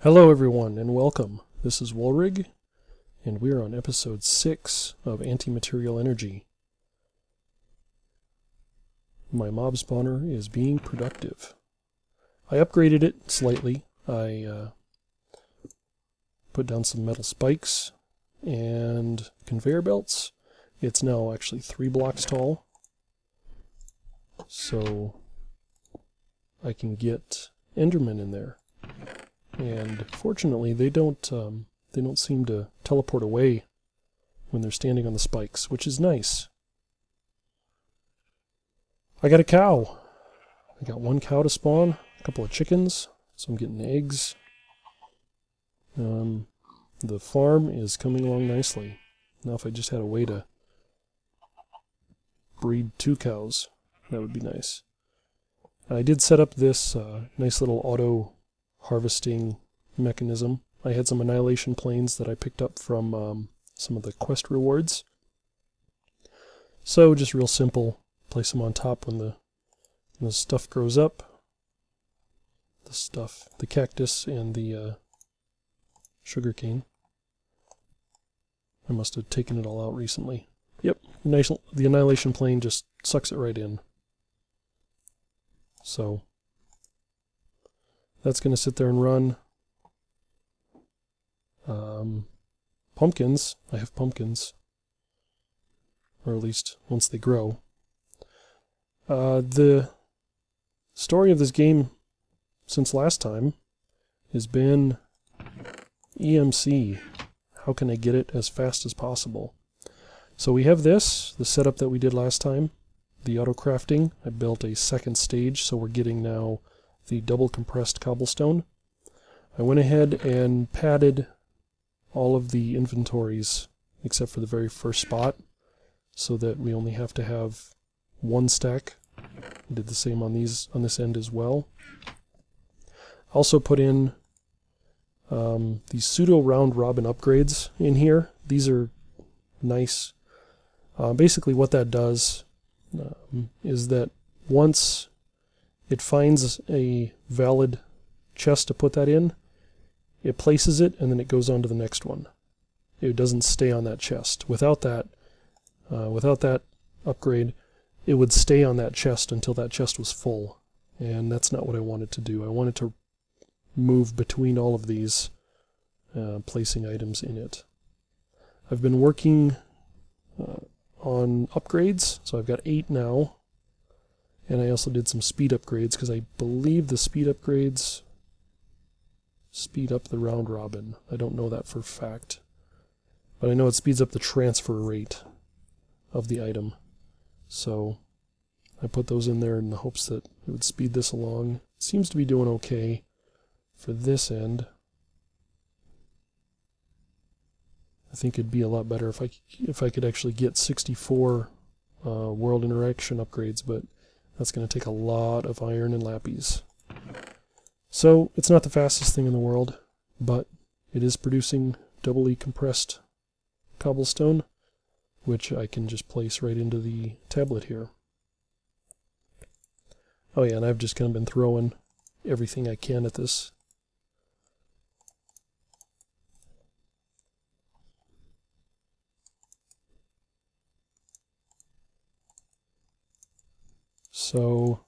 Hello everyone and welcome. This is Woolrig and we are on episode 6 of Antimaterial Energy. My mob spawner is being productive. I upgraded it slightly. I put down some metal spikes and conveyor belts. It's now actually 3 blocks tall, so I can get Endermen in there. And fortunately, they don't seem to teleport away when they're standing on the spikes, which is nice. I got a cow. I got 1 cow to spawn, a couple of chickens, so I'm getting eggs. The farm is coming along nicely. Now if I just had a way to breed 2 cows, that would be nice. I did set up this nice little auto harvesting mechanism. I had some annihilation planes that I picked up from some of the quest rewards. So just real simple, place them on top when the stuff grows up. The cactus and the sugarcane. I must have taken it all out recently. Yep, nice. The annihilation plane just sucks it right in. So that's going to sit there and run. Pumpkins. I have pumpkins. Or at least once they grow. The story of this game since last time has been EMC. How can I get it as fast as possible? So we have the setup that we did last time. The auto crafting. I built a second stage, so we're getting now the double compressed cobblestone. I went ahead and padded all of the inventories except for the very first spot so that we only have to have 1 stack. I did the same on this end as well. Also put in these pseudo round robin upgrades in here. These are nice. Basically what that does is that once it finds a valid chest to put that in, it places it and then it goes on to the next one. It doesn't stay on that chest. Without that upgrade, it would stay on that chest until that chest was full. And that's not what I wanted to do. I wanted to move between all of these, placing items in it. I've been working on upgrades, so I've got 8 now. And I also did some speed upgrades because I believe the speed upgrades speed up the round robin. I don't know that for a fact, but I know it speeds up the transfer rate of the item. So I put those in there in the hopes that it would speed this along. It seems to be doing okay for this end. I think it'd be a lot better if I could actually get 64 world interaction upgrades, but that's going to take a lot of iron and lapis. So it's not the fastest thing in the world, but it is producing doubly compressed cobblestone, which I can just place right into the tablet here. Oh yeah, and I've just kind of been throwing everything I can at this. So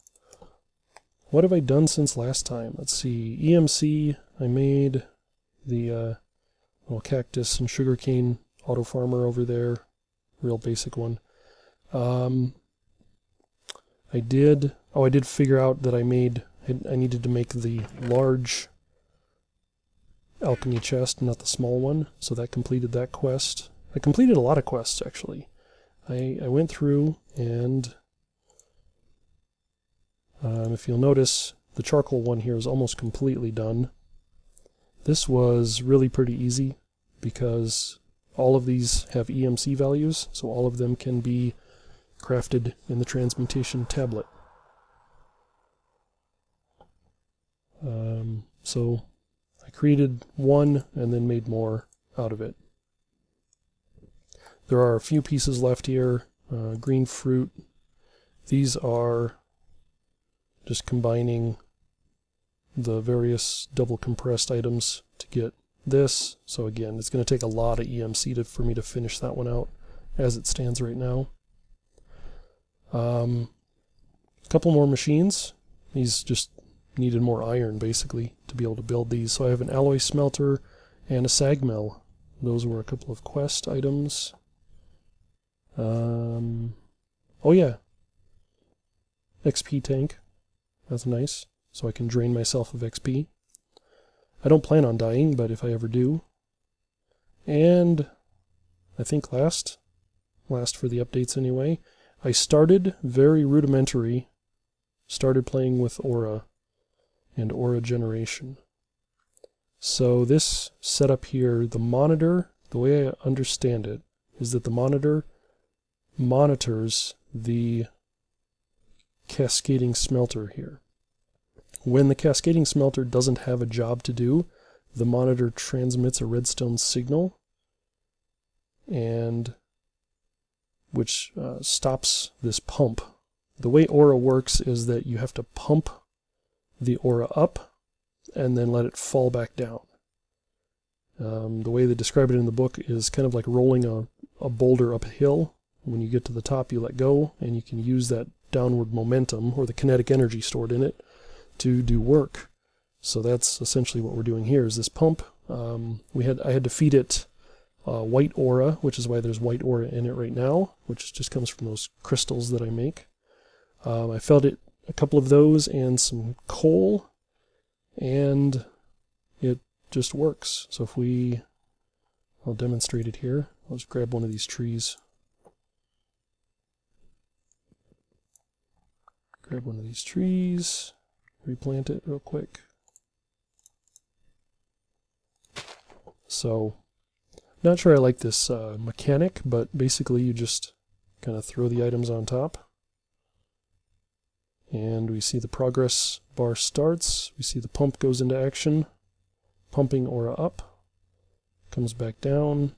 what have I done since last time? Let's see. EMC, I made the little cactus and sugarcane auto farmer over there. Real basic one. I did figure out that I needed to make the large alchemy chest, not the small one. So that completed that quest. I completed a lot of quests, actually. I went through and if you'll notice, the charcoal one here is almost completely done. This was really pretty easy because all of these have EMC values, so all of them can be crafted in the transmutation tablet. So I created one and then made more out of it. There are a few pieces left here. Green fruit. These are just combining the various double compressed items to get this. So again, it's going to take a lot of EMC for me to finish that one out as it stands right now. A couple more machines. These just needed more iron basically to be able to build these. So I have an alloy smelter and a sag mill. Those were a couple of quest items. Oh yeah, XP tank. That's nice. So I can drain myself of XP. I don't plan on dying, but if I ever do. And I think last for the updates anyway, I started very rudimentary, started playing with Aura and Aura generation. So this setup here, the monitor, the way I understand it, is that the monitor monitors the cascading smelter here. When the cascading smelter doesn't have a job to do, the monitor transmits a redstone signal, and which stops this pump. The way Aura works is that you have to pump the Aura up and then let it fall back down. The way they describe it in the book is kind of like rolling a boulder up a hill. When you get to the top, you let go, and you can use that downward momentum, or the kinetic energy stored in it, to do work. So that's essentially what we're doing here, is this pump. I had to feed it white Aura, which is why there's white Aura in it right now, which just comes from those crystals that I make. I fed it a couple of those and some coal, and it just works. So if I'll demonstrate it here. I'll just grab one of these trees. Grab one of these trees, replant it real quick. So, not sure I like this mechanic, but basically you just kind of throw the items on top. And we see the progress bar starts, we see the pump goes into action, pumping Aura up, comes back down,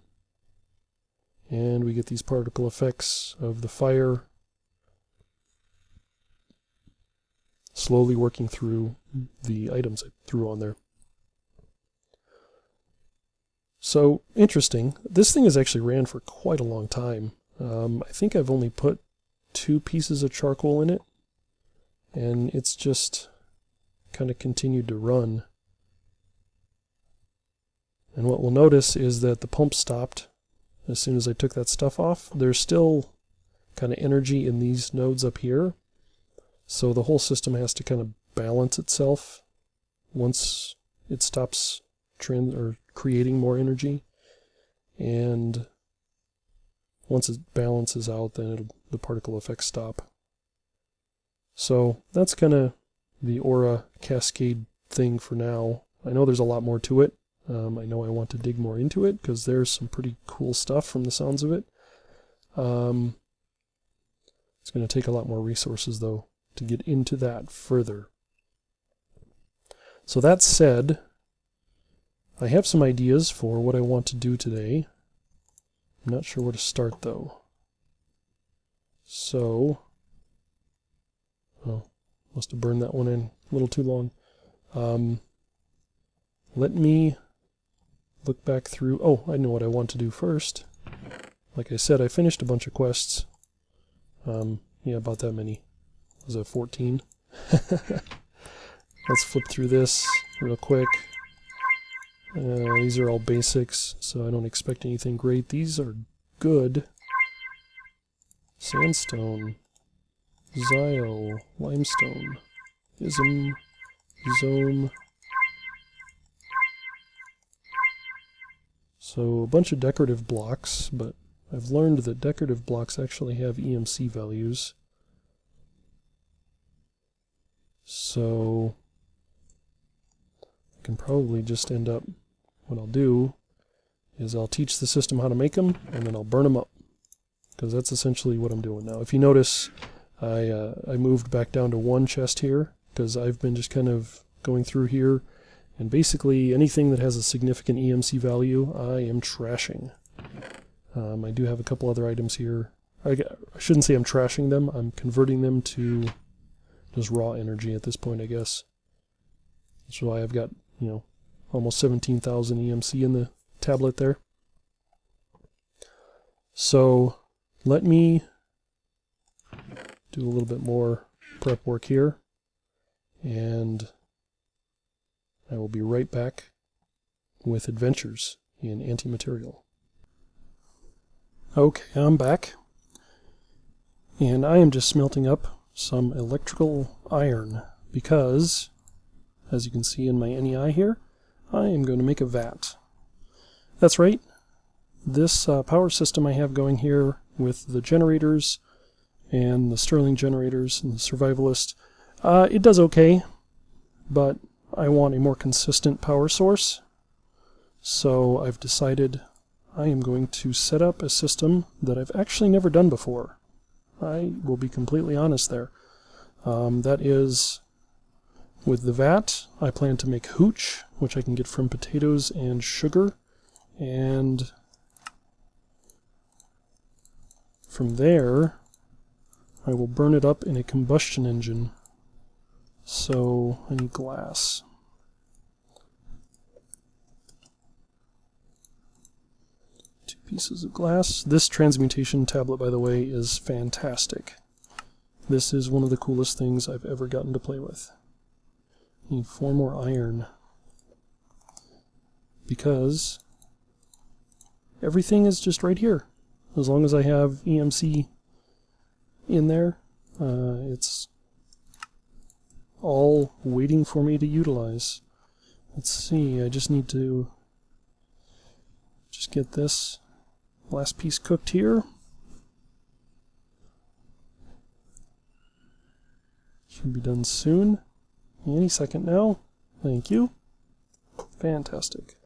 and we get these particle effects of the fire slowly working through the items I threw on there. So, interesting. This thing has actually ran for quite a long time. I think I've only put 2 pieces of charcoal in it, and it's just kind of continued to run. And what we'll notice is that the pump stopped as soon as I took that stuff off. There's still kind of energy in these nodes up here, so the whole system has to kind of balance itself once it stops creating more energy. And once it balances out, then the particle effects stop. So that's kind of the Aura cascade thing for now. I know there's a lot more to it. I know I want to dig more into it because there's some pretty cool stuff from the sounds of it. It's going to take a lot more resources though to get into that further. So that said, I have some ideas for what I want to do today. I'm not sure where to start though. So, must have burned that one in a little too long. Let me look back through. Oh, I know what I want to do first. Like I said, I finished a bunch of quests. Yeah, about that many. Was that 14? Let's flip through this real quick. These are all basics, so I don't expect anything great. These are good. Sandstone, Zyle, Limestone, Ism, Zome. So a bunch of decorative blocks, but I've learned that decorative blocks actually have EMC values. So I can probably just end up, what I'll do is I'll teach the system how to make them, and then I'll burn them up. Because that's essentially what I'm doing now. If you notice, I moved back down to 1 chest here, because I've been just kind of going through here, and basically anything that has a significant EMC value, I am trashing. I do have a couple other items here. I shouldn't say I'm trashing them, I'm converting them to just raw energy at this point, I guess. That's why I've got, almost 17,000 EMC in the tablet there. So let me do a little bit more prep work here, and I will be right back with adventures in anti-material. Okay, I'm back, and I am just smelting up some electrical iron because, as you can see in my NEI here, I am going to make a vat. That's right, this power system I have going here with the generators and the Stirling generators and the Survivalist, it does okay, but I want a more consistent power source. So I've decided I am going to set up a system that I've actually never done before. I will be completely honest there. That is, with the vat, I plan to make hooch, which I can get from potatoes and sugar, and from there I will burn it up in a combustion engine. So I need glass. Two pieces of glass. This transmutation tablet, by the way, is fantastic. This is one of the coolest things I've ever gotten to play with. I need 4 more iron, because everything is just right here. As long as I have EMC in there, it's all waiting for me to utilize. Let's see, I just need to just get this last piece cooked here. Should be done soon. Any second now. Thank you. Fantastic.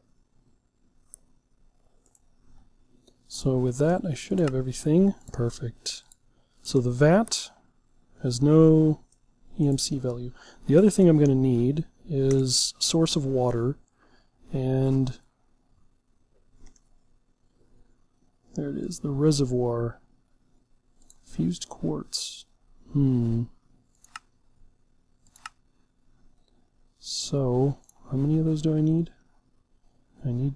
So with that, I should have everything perfect. So the vat has no EMC value. The other thing I'm going to need is a source of water, and there it is, the reservoir. Fused quartz. So, how many of those do I need? I need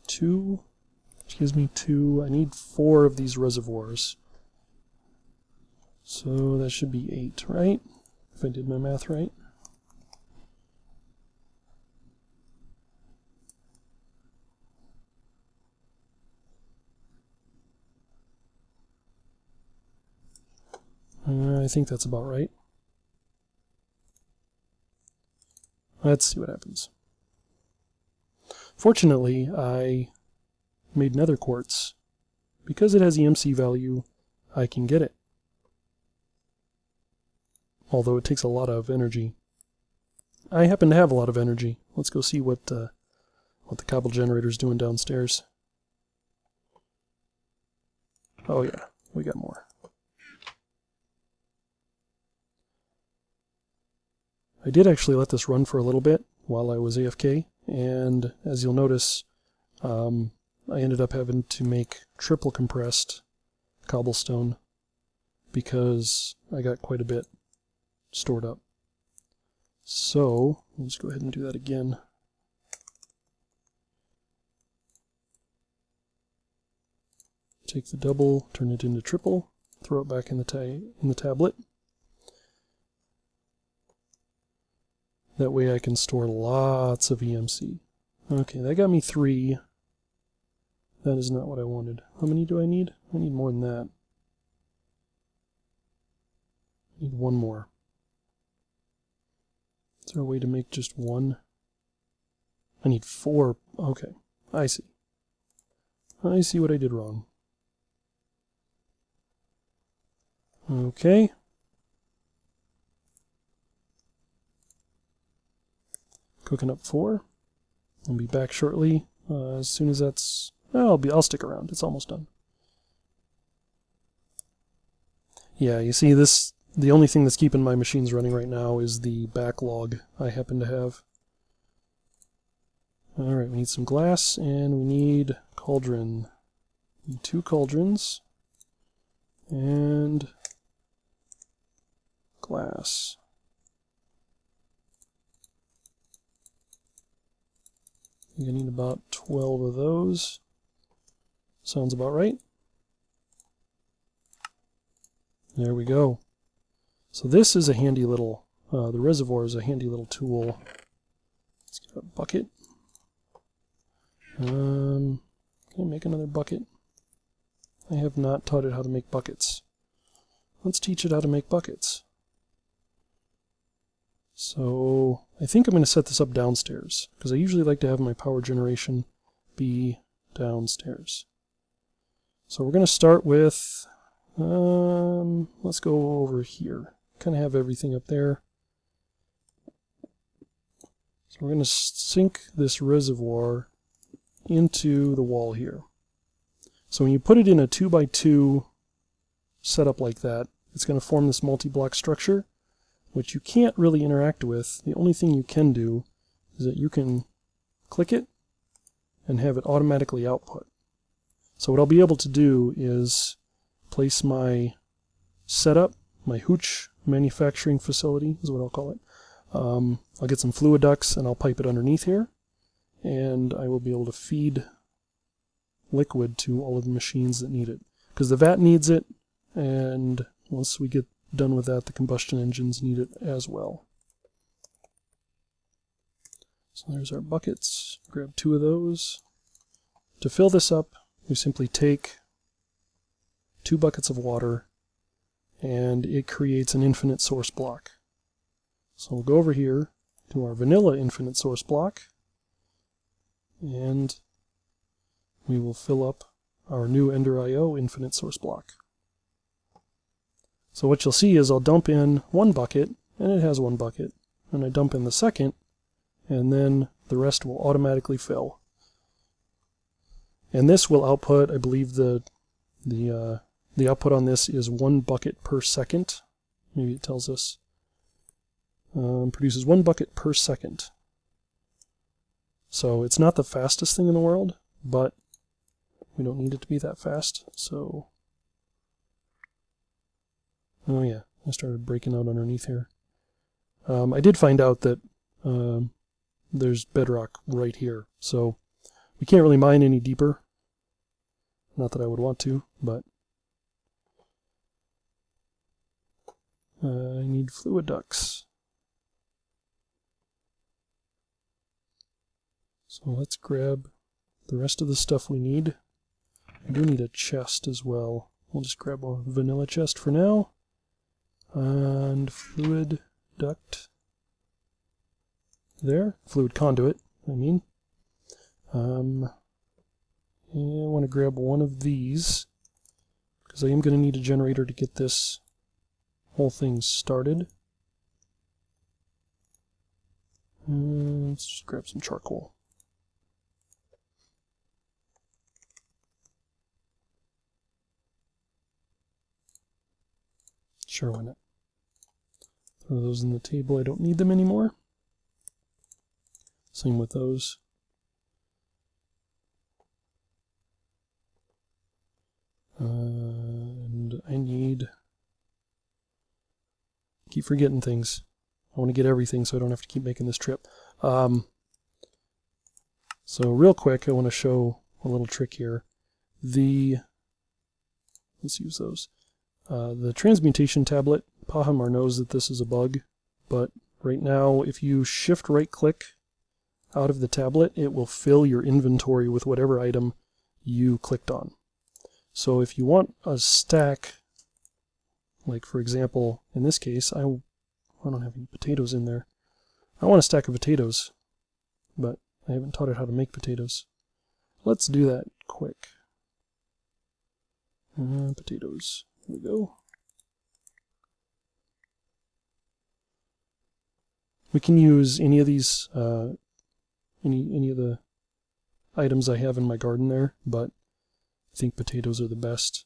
2. I need 4 of these reservoirs. So that should be 8, right? If I did my math right. I think that's about right. Let's see what happens. Fortunately, I made nether quartz. Because it has EMC value, I can get it. Although it takes a lot of energy. I happen to have a lot of energy. Let's go see what the cobble generator's doing downstairs. Oh yeah, we got more. I did actually let this run for a little bit while I was AFK, and as you'll notice, I ended up having to make triple compressed cobblestone because I got quite a bit stored up. So, let's go ahead and do that again. Take the double, turn it into triple, throw it back in the tablet. That way I can store lots of EMC. Okay, that got me 3. That is not what I wanted. How many do I need? I need more than that. I need 1 more. Is there a way to make just 1? I need 4. Okay, I see. I see what I did wrong. Okay. Cooking up 4. I'll be back shortly. As soon as that's... I'll stick around. It's almost done. Yeah, you see this... The only thing that's keeping my machines running right now is the backlog I happen to have. Alright, we need some glass, and we need cauldron. We need 2 cauldrons. And... glass. You're going to need about 12 of those. Sounds about right. There we go. So this is a handy little, the reservoir is a handy little tool. Let's get a bucket. Can I make another bucket? I have not taught it how to make buckets. Let's teach it how to make buckets. So I think I'm going to set this up downstairs, because I usually like to have my power generation be downstairs. So we're going to start with, let's go over here. Kind of have everything up there. So we're going to sink this reservoir into the wall here. So when you put it in a 2x2 setup like that, it's going to form this multi-block structure, which you can't really interact with. The only thing you can do is that you can click it and have it automatically output. So what I'll be able to do is place my setup, my hooch manufacturing facility is what I'll call it. I'll get some fluid ducts and I'll pipe it underneath here, and I will be able to feed liquid to all of the machines that need it. Because the vat needs it, and once we get done with that, the combustion engines need it as well. So there's our buckets. Grab 2 of those. To fill this up, we simply take 2 buckets of water, and it creates an infinite source block. So we'll go over here to our vanilla infinite source block, and we will fill up our new Ender IO infinite source block. So what you'll see is I'll dump in 1 bucket, and it has 1 bucket, and I dump in the second, and then the rest will automatically fill. And this will output, I believe the output on this is 1 bucket per second. Maybe it tells us. Produces 1 bucket per second. So it's not the fastest thing in the world, but we don't need it to be that fast. So, oh yeah, I started breaking out underneath here. I did find out that there's bedrock right here, so we can't really mine any deeper. Not that I would want to, but I need fluid ducts. So let's grab the rest of the stuff we need. I do need a chest as well. We'll just grab a vanilla chest for now. And fluid duct. There. Fluid conduit, I mean. And I want to grab one of these, because I am going to need a generator to get this whole thing started. And let's just grab some charcoal. Sure, why not? Throw those in the table. I don't need them anymore. Same with those. And I need... keep forgetting things. I want to get everything so I don't have to keep making this trip. So real quick, I want to show a little trick here. Let's use those. The transmutation tablet, Pahimar knows that this is a bug, but right now if you shift right click out of the tablet, it will fill your inventory with whatever item you clicked on. So if you want a stack, like for example, in this case, I don't have any potatoes in there. I want a stack of potatoes, but I haven't taught it how to make potatoes. Let's do that quick. Potatoes. Here we go. We can use any of these, any of the items I have in my garden there, but I think potatoes are the best.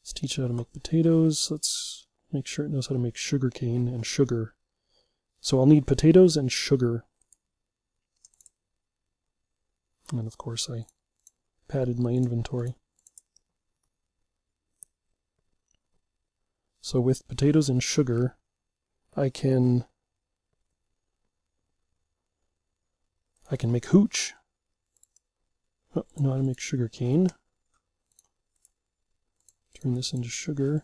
Let's teach it how to make potatoes. Let's make sure it knows how to make sugarcane and sugar. So I'll need potatoes and sugar. And of course I padded my inventory. So with potatoes and sugar, I can make hooch, Oh, I know how to make sugar cane. Turn this into sugar.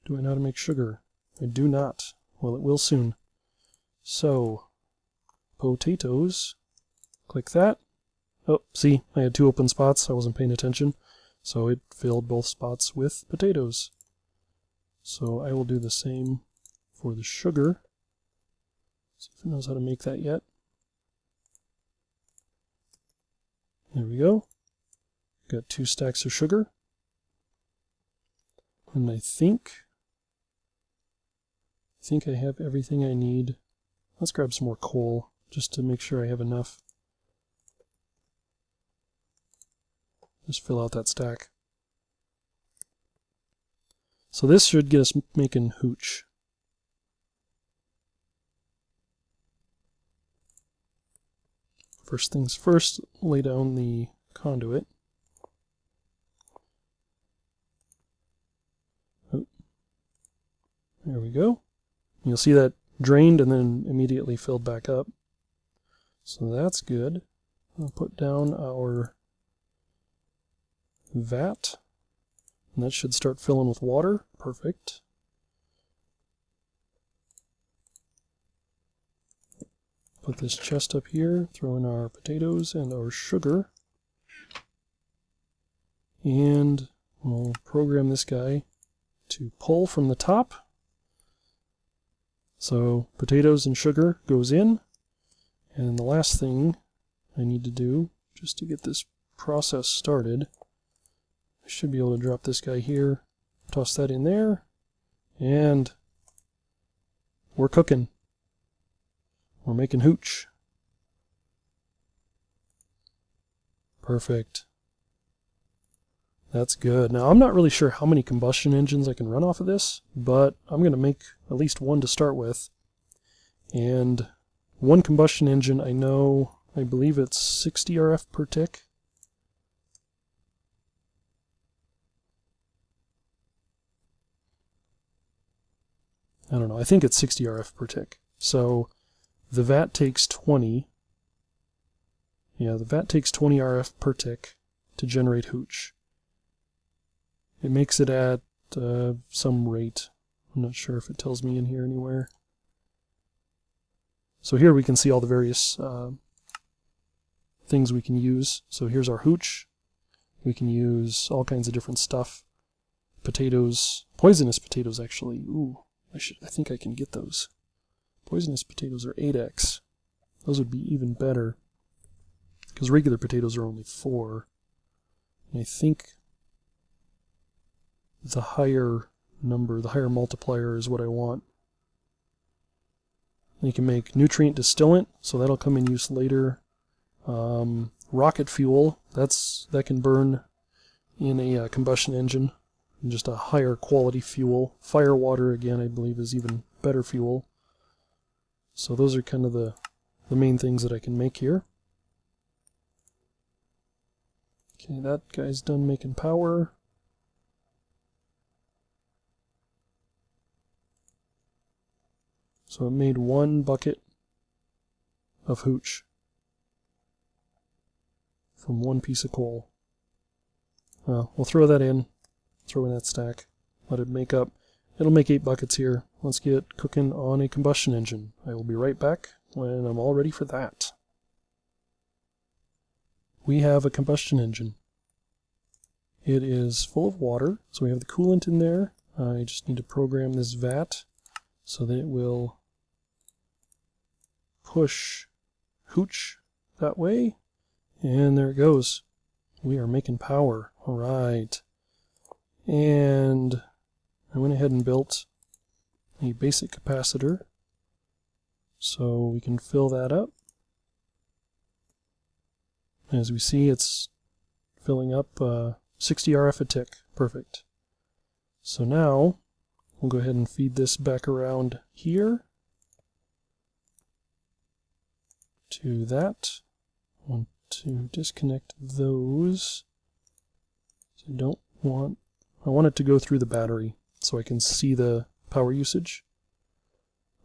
Do I know how to make sugar? I do not. Well, it will soon. So, potatoes. Click that. Oh, see, I had 2 open spots. I wasn't paying attention. So it filled both spots with potatoes. So I will do the same for the sugar. See if it knows how to make that yet. There we go. Got 2 stacks of sugar. And I think I have everything I need. Let's grab some more coal just to make sure I have enough. Just fill out that stack. So this should get us making hooch. First things first, lay down the conduit. Oh, there we go. You'll see that drained and then immediately filled back up. So that's good. I'll put down our vat. And that should start filling with water. Perfect. Put this chest up here, throw in our potatoes and our sugar. And we'll program this guy to pull from the top. So potatoes and sugar goes in. And the last thing I need to do, just to get this process started, I should be able to drop this guy here, toss that in there, and we're cooking. We're making hooch. Perfect. That's good. Now, I'm not really sure how many combustion engines I can run off of this, but I'm going to make at least one to start with. And one combustion engine, I believe it's 60 RF per tick. I don't know, I think it's 60 RF per tick. So the vat takes 20. Yeah, the vat takes 20 RF per tick to generate hooch. It makes it at some rate. I'm not sure if it tells me in here anywhere. So here we can see all the various things we can use. So here's our hooch. We can use all kinds of different stuff. Potatoes, poisonous potatoes actually. Ooh. I think I can get those. Poisonous potatoes are 8x. Those would be even better. Because regular potatoes are only 4. And I think the higher number, the higher multiplier is what I want. And you can make nutrient distillant, so that'll come in use later. Rocket fuel, that can burn in a combustion engine. Just a higher quality fuel. Fire water, again, I believe is even better fuel. So those are kind of the main things that I can make here. Okay, that guy's done making power. So it made 1 bucket of hooch from 1 piece of coal. We'll throw that in. Throw in that stack, let it make up. It'll make 8 buckets here. Let's get cooking on a combustion engine. I will be right back when I'm all ready for that. We have a combustion engine. It is full of water, so we have the coolant in there. I just need to program this vat so that it will push hooch that way. And there it goes. We are making power. All right. And I went ahead and built a basic capacitor so we can fill that up. As we see, it's filling up 60 RF a tick. Perfect. So now we'll go ahead and feed this back around here to that. I want to disconnect those. So I want it to go through the battery so I can see the power usage.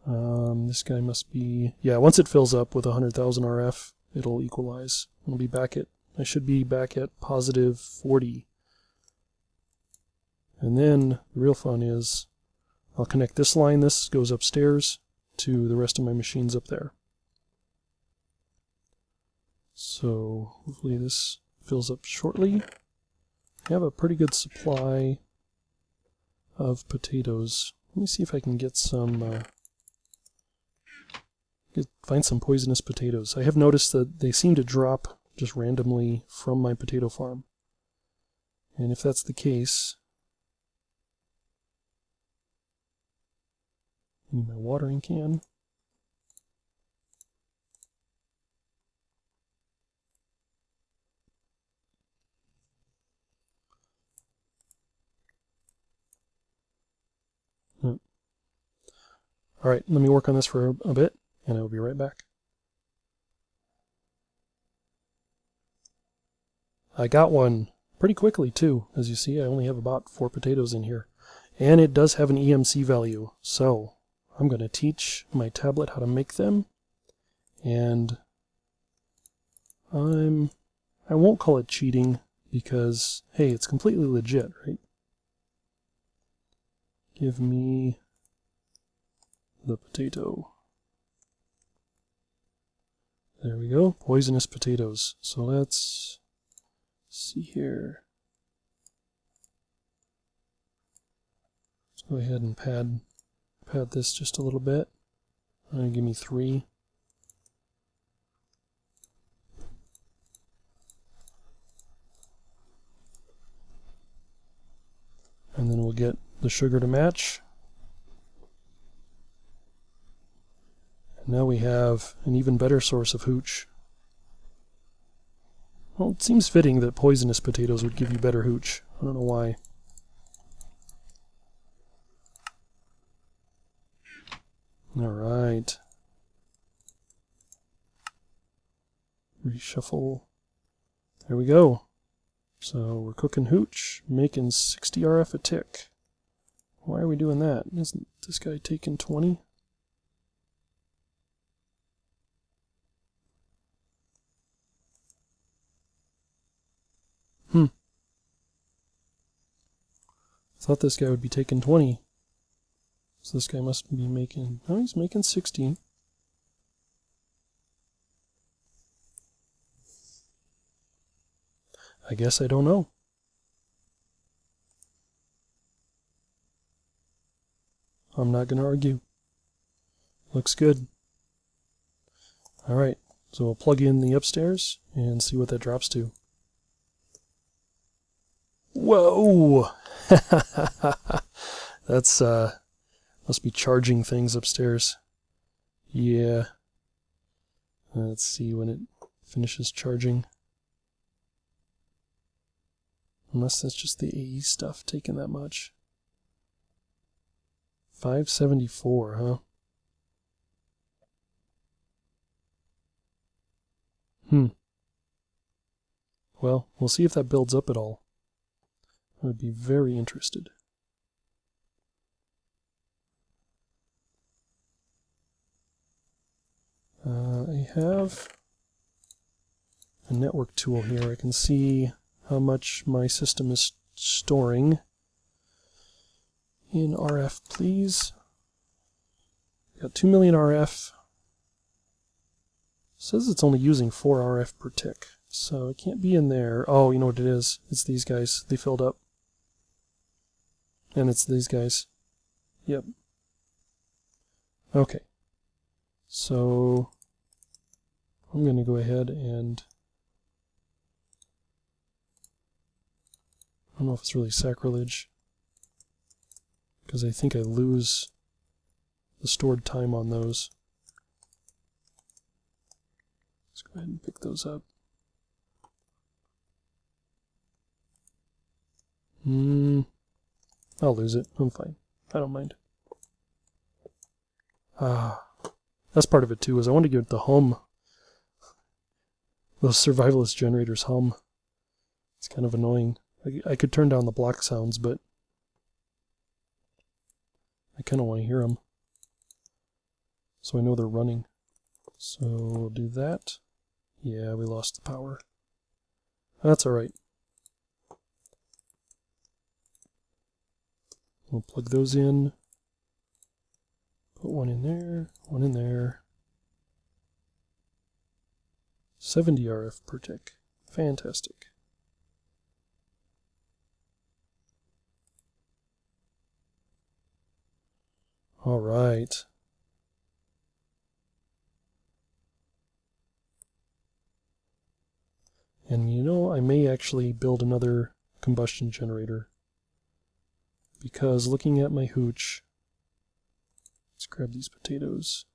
This guy must be, yeah, once it fills up with 100,000 RF, it'll equalize I'll be back at, I should be back at positive 40. And then the real fun is I'll connect this line, this goes upstairs, to the rest of my machines up there. So hopefully this fills up shortly. I have a pretty good supply of potatoes. Let me see if I can get some, find some poisonous potatoes. I have noticed that they seem to drop just randomly from my potato farm. And if that's the case, I need my watering can. Alright, let me work on this for a bit, and I will be right back. I got one pretty quickly too. As you see, I only have about 4 potatoes in here. And it does have an EMC value, so I'm going to teach my tablet how to make them. And I won't call it cheating because, hey, it's completely legit, right? Give me the potato. There we go, poisonous potatoes. So let's see here. Let's go ahead and pad this just a little bit. Give me 3. And then we'll get the sugar to match. And now we have an even better source of hooch. Well, it seems fitting that poisonous potatoes would give you better hooch. I don't know why. Alright. Reshuffle. There we go. So we're cooking hooch, making 60 RF a tick. Why are we doing that? Isn't this guy taking 20? Thought this guy would be taking 20. So this guy must be making... Oh, he's making 16. I guess I don't know. I'm not going to argue. Looks good. Alright, so we'll plug in the upstairs and see what that drops to. Whoa! That's, must be charging things upstairs. Yeah. Let's see when it finishes charging. Unless that's just the AE stuff taking that much. 574, huh? Well, we'll see if that builds up at all. I would be very interested. I have a network tool here. I can see how much my system is storing. In RF, please. Got 2 million RF. Says it's only using 4 RF per tick, so it can't be in there. Oh, you know what it is? It's these guys. They filled up. And it's these guys. Yep. Okay. So I'm going to go ahead and... I don't know if it's really sacrilege, because I think I lose the stored time on those. Let's go ahead and pick those up. I'll lose it. I'm fine. I don't mind. That's part of it too, is I want to give it the hum. Those survivalist generators hum. It's kind of annoying. I could turn down the block sounds, but I kind of want to hear them. So I know they're running. So we'll do that. Yeah, we lost the power. That's alright. We'll plug those in. Put one in there, one in there. 70 RF per tick. Fantastic. Alright. And you know, I may actually build another combustion generator. Because looking at my hooch, let's grab these potatoes.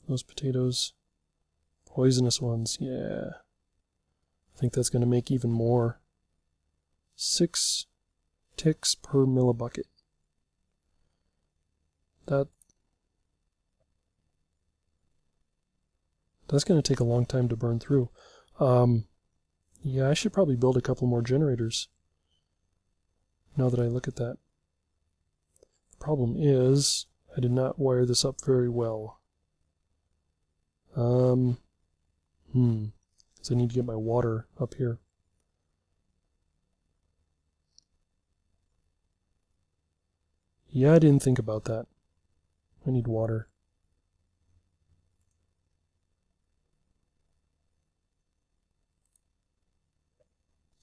Those potatoes. Poisonous ones, yeah. I think that's going to make even more. 6 ticks per millibucket. That's going to take a long time to burn through. Yeah, I should probably build a couple more generators. Now that I look at that. The problem is, I did not wire this up very well. Because I need to get my water up here. Yeah, I didn't think about that. I need water.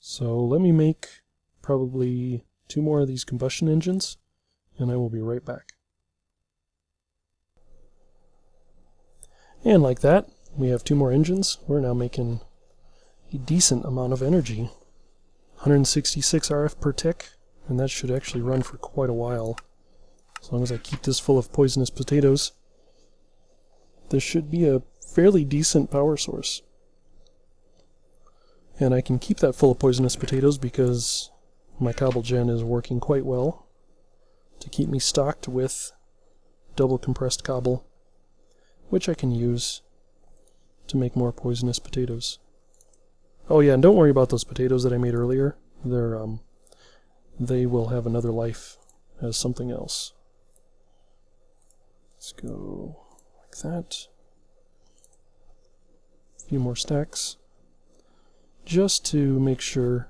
So let me make probably 2 more of these combustion engines, and I will be right back. And like that, we have 2 more engines. We're now making a decent amount of energy. 166 RF per tick, and that should actually run for quite a while. As long as I keep this full of poisonous potatoes, this should be a fairly decent power source. And I can keep that full of poisonous potatoes because my cobble gen is working quite well to keep me stocked with double compressed cobble, which I can use to make more poisonous potatoes. Oh yeah, and don't worry about those potatoes that I made earlier. They will have another life as something else. Let's go like that. A few more stacks. Just to make sure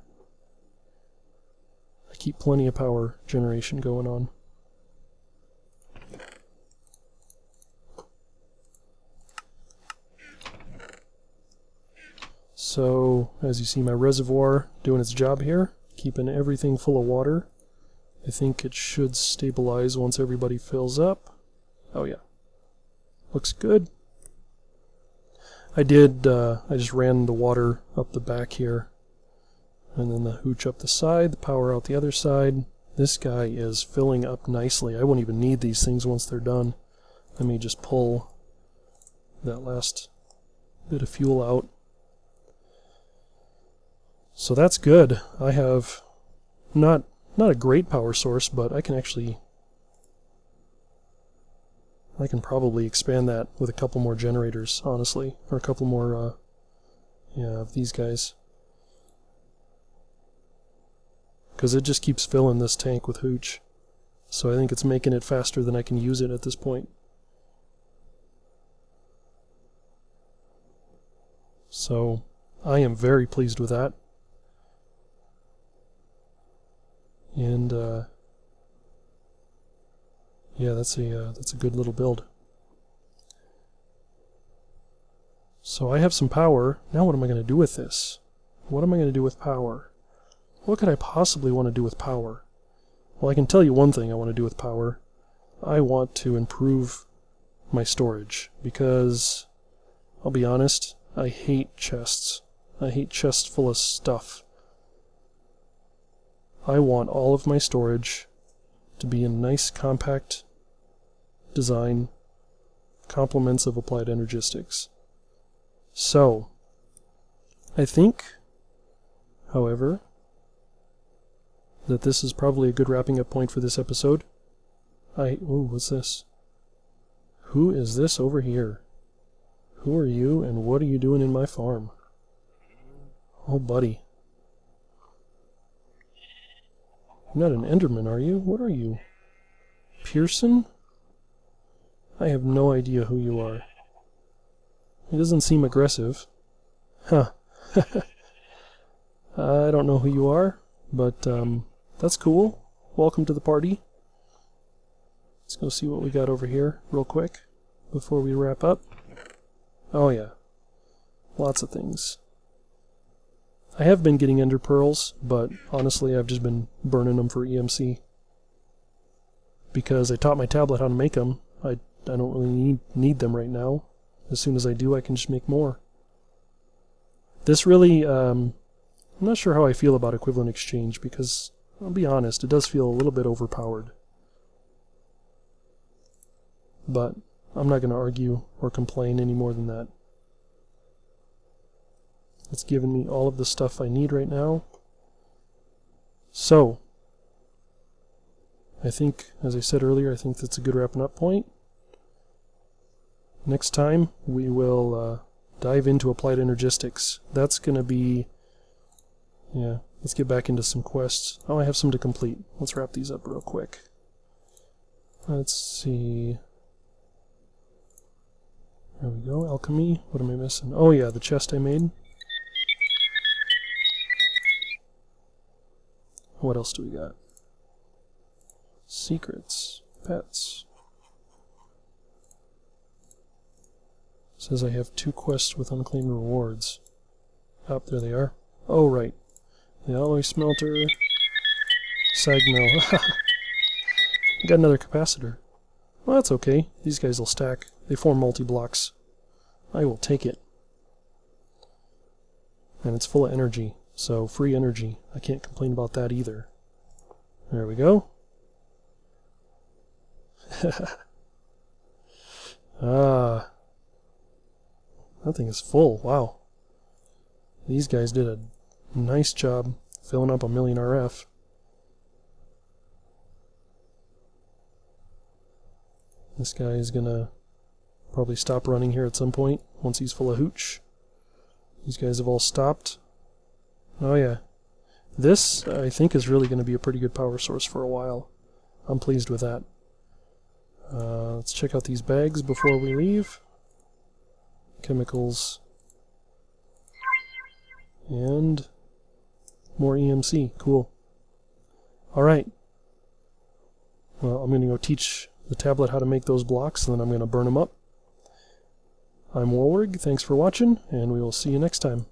I keep plenty of power generation going on. So, as you see, my reservoir doing its job here, keeping everything full of water. I think it should stabilize once everybody fills up. Oh yeah. Looks good. I just ran the water up the back here, and then the hooch up the side, the power out the other side. This guy is filling up nicely. I won't even need these things once they're done. Let me just pull that last bit of fuel out. So that's good. I have not a great power source, but I can probably expand that with a couple more generators, honestly, or a couple more of these guys, because it just keeps filling this tank with hooch. So I think it's making it faster than I can use it at this point. So I am very pleased with that. And yeah, that's a good little build. So I have some power. Now what am I going to do with this? What am I going to do with power? What could I possibly want to do with power? Well, I can tell you one thing I want to do with power. I want to improve my storage, because I'll be honest, I hate chests. I hate chests full of stuff. I want all of my storage to be in nice, compact design, complements of Applied Energistics. So, I think, however, that this is probably a good wrapping up point for this episode. Ooh, what's this? Who is this over here? Who are you, and what are you doing in my farm? Oh, buddy. You're not an Enderman, are you? What are you? Pearson? I have no idea who you are. He doesn't seem aggressive. Huh. I don't know who you are, but that's cool. Welcome to the party. Let's go see what we got over here real quick before we wrap up. Oh yeah, lots of things. I have been getting ender pearls, but honestly I've just been burning them for EMC. Because I taught my tablet how to make them. I don't really need them right now. As soon as I do, I can just make more. This really, I'm not sure how I feel about equivalent exchange, because, I'll be honest, it does feel a little bit overpowered. But I'm not going to argue or complain any more than that. It's given me all of the stuff I need right now. So, I think, as I said earlier, I think that's a good wrapping up point. Next time, we will dive into applied energistics. That's going to be... yeah, let's get back into some quests. Oh, I have some to complete. Let's wrap these up real quick. Let's see... there we go, alchemy. What am I missing? Oh yeah, the chest I made. What else do we got? Secrets. Pets. Says I have 2 quests with unclaimed rewards. Oh, there they are. Oh, right. The alloy smelter. Sagmill. Got another capacitor. Well, that's okay. These guys will stack. They form multi-blocks. I will take it. And it's full of energy, so free energy. I can't complain about that either. There we go. Ah. That thing is full. Wow. These guys did a nice job filling up a million RF. This guy is gonna probably stop running here at some point once he's full of hooch. These guys have all stopped. Oh yeah. This, I think, is really going to be a pretty good power source for a while. I'm pleased with that. Let's check out these bags before we leave. Chemicals. And more EMC. Cool. Alright. Well, I'm going to go teach the tablet how to make those blocks, and then I'm going to burn them up. I'm Wolwig, thanks for watching, and we will see you next time.